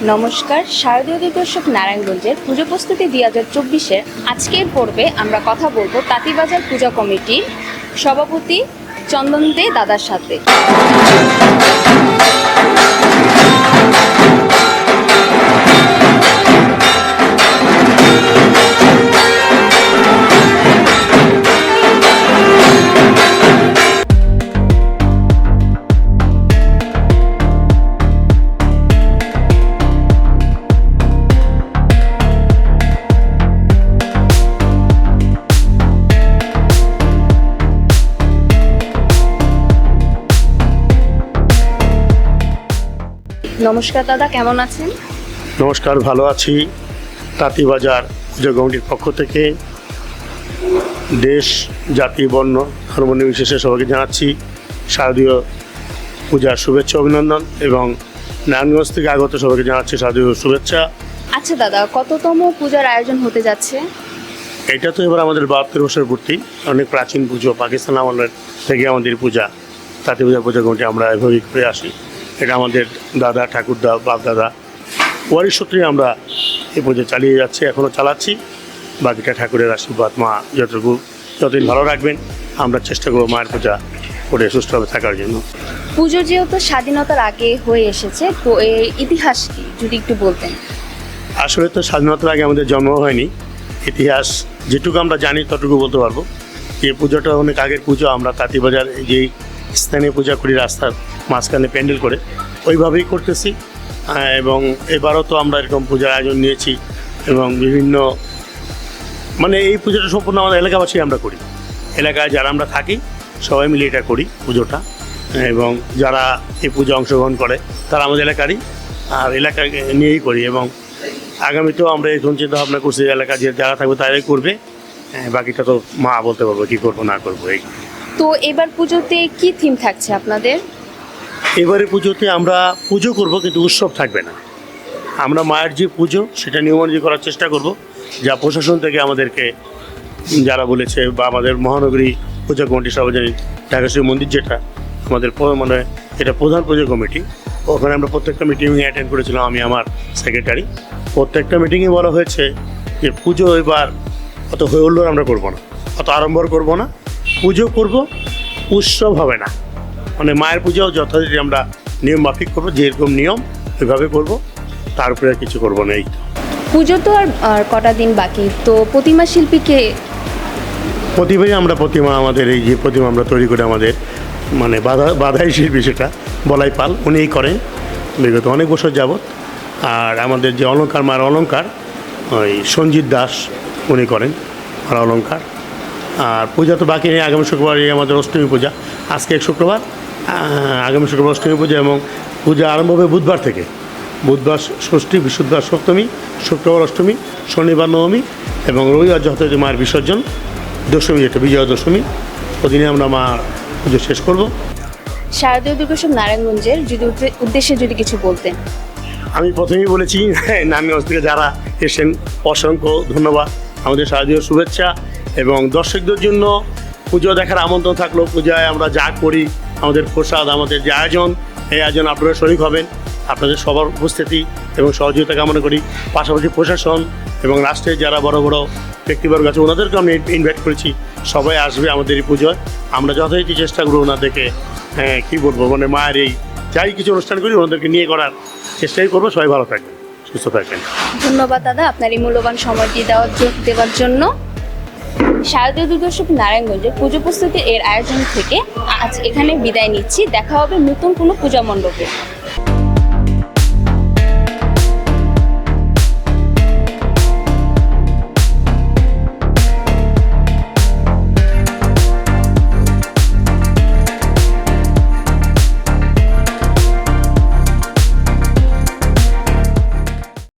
নমস্কার, শারদীয় দুর্গোৎসব নারায়ণগঞ্জের পুজো প্রস্তুতি 2024-এর আজকের পর্বে আমরা কথা বলবো তাঁতিবাজার পূজা কমিটির সভাপতি চন্দন দে দাদার সাথে। নমস্কার দাদা, কেমন আছেন? নমস্কার, ভালো আছি। তাঁতিবাজার পূজা কমিটির পক্ষ থেকে দেশ, জাতি, বর্ণ, ধর্ম নির্বিশেষে সবাইকে জানাচ্ছি শারদীয় পূজার শুভেচ্ছা, অভিনন্দন এবং নারায়ণগঞ্জ থেকে আগত সবাইকে জানাচ্ছি শারদীয় শুভেচ্ছা। আচ্ছা দাদা, কততম পূজার আয়োজন হতে যাচ্ছে? এটা তো এবার আমাদের 72 বছর পূর্তি। অনেক প্রাচীন পুজো, পাকিস্তান আমলের থেকে আমাদের পূজা, তাঁতিবাজার পূজা কমিটি আমরা এভাবেই করে আসি। এটা আমাদের দাদা, ঠাকুরদা, বাপ দাদা ওয়ারিশ সূত্রে আমরা এই পুজো চালিয়ে যাচ্ছি, এখনও চালাচ্ছি। বাকিটা ঠাকুরের আশীর্বাদ, মা যতদিন ভালো রাখবেন আমরা চেষ্টা করবো মায়ের পূজা করে সুস্থভাবে থাকার জন্য। পুজো যেহেতু স্বাধীনতার আগে হয়ে এসেছে, তো এর ইতিহাস কি যদি একটু বলতেন? আসলে তো স্বাধীনতার আগে আমাদের জন্ম হয়নি। ইতিহাস যেটুকু আমরা জানি ততটুকু বলতে পারবো। এই পুজোটা অনেক আগের পুজো। আমরা তাঁতিবাজার যেই স্থানে পূজা করি, রাস্তার মাঝখানে প্যান্ডেল করে, ওইভাবেই করতেছি। এবং এবারও তো আমরা এরকম পূজার আয়োজন নিয়েছি এবং বিভিন্ন এই পুজোটা সম্পূর্ণ আমাদের এলাকাবাসী আমরা করি। এলাকায় যারা আমরা থাকি সবাই মিলে এটা করি পুজোটা, এবং যারা এই পুজো অংশগ্রহণ করে তারা আমাদের এলাকারই, আর এলাকাকে নিয়েই করি। এবং আগামীতেও আমরা এখন চিন্তা ভাবনা করছি এলাকা যে যারা থাকবে তারাই করবে, বাকিটা তো মা বলতে পারবো কী করবো না করবো। এই তো এবার পুজোতে কি থিম থাকছে আপনাদের? এবারে পুজোতে আমরা পুজো করব, কিন্তু উৎসব থাকবে না। আমরা মায়ের যে পুজো সেটা নিয়মানুযায়ী করার চেষ্টা করব, যা প্রশাসন থেকে আমাদেরকে যারা বলেছে, বা আমাদের মহানগরী পূজা কমিটি সার্বজনীন ঢাকেশ্বরী মন্দির, যেটা আমাদের এটা প্রধান পূজা কমিটি, ওখানে আমরা প্রত্যেকটা মিটিংয়ে অ্যাটেন্ড করেছিলাম, আমি আমার সেক্রেটারি। প্রত্যেকটা মিটিংয়ে বলা হয়েছে যে পুজো এবার অত হয়ে উল্লোড় আমরা করবো না, অত আড়ম্বর করবো না, পুজো করব, উৎসব হবে না। মায়ের পুজোও যথারীতি আমরা নিয়ম মাফিক করবো, যেরকম নিয়ম ওইভাবে করবো, তার উপরে আর কিছু করবো না। এই পুজো তো আর কটা দিন বাকি, তো প্রতিমা শিল্পীকে আমরা প্রতিমা, আমাদের এই যে প্রতিমা আমরা তৈরি করে আমাদের বাধাই শিল্পী, সেটা বলাই পাল উনিই করেন বিগত অনেক বছর যাবৎ। আর আমাদের যে অলঙ্কার, মার অলঙ্কার, ওই সঞ্জিত দাস উনি করেন মার অলঙ্কার। আর পূজা তো বাকি নেই, আগামী শুক্রবার আমাদের অষ্টমী পূজা। আজকে এক শুক্রবার, আগামী শুক্রবার অষ্টমী পূজা, এবং পূজা আরম্ভ হবে বুধবার থেকে। বুধবার ষষ্ঠী, বৃহস্পতিবার সপ্তমী, শুক্রবার অষ্টমী, শনিবার নবমী এবং রবিবার যথাযথ মায়ের বিসর্জন, দশমী যেটা বিজয়া দশমী, ওদিনে আমরা মা পুজো শেষ করব। শারদীয় দুর্গোৎসব নারায়ণগঞ্জের উদ্দেশ্যে যদি কিছু বলতেন? আমি প্রথমেই বলেছি, নারায়ণগঞ্জ থেকে যারা এসেছেন অসংখ্য ধন্যবাদ, আমাদের শারদীয় শুভেচ্ছা। এবং দর্শকদের জন্য পুজো দেখার আমন্ত্রণ থাকলো। পূজায় আমরা যা করি, আমাদের প্রসাদ, আমাদের যে আয়োজন, এই আয়োজন আপনারা শরীক হবেন। আপনাদের সবার উপস্থিতি এবং সহযোগিতা কামনা করি। পাশাপাশি প্রশাসন এবং রাষ্ট্রের যারা বড় বড় ব্যক্তিবর্গ আছে, ওনাদেরকে আমি ইনভাইট করেছি, সবাই আসবে আমাদের এই পুজোয়। আমরা যথারীতি চেষ্টা করবো ওনাদেরকে, কী বলবো, মায়ের এই যাই কিছু অনুষ্ঠান করি ওনাদেরকে নিয়ে করার চেষ্টাই করবো। সবাই ভালো থাকবেন, সুস্থ থাকবেন। ধন্যবাদ দাদা, আপনার এই মূল্যবান সময়টি দেওয়ার জন্য। শারদীয় দুর্গোৎসব নারায়ণগঞ্জের পুজো প্রস্তুতি এর আয়োজন থেকে আজ এখানে বিদায় নিচ্ছি। দেখা হবে নতুন কোনো পূজা মণ্ডপে।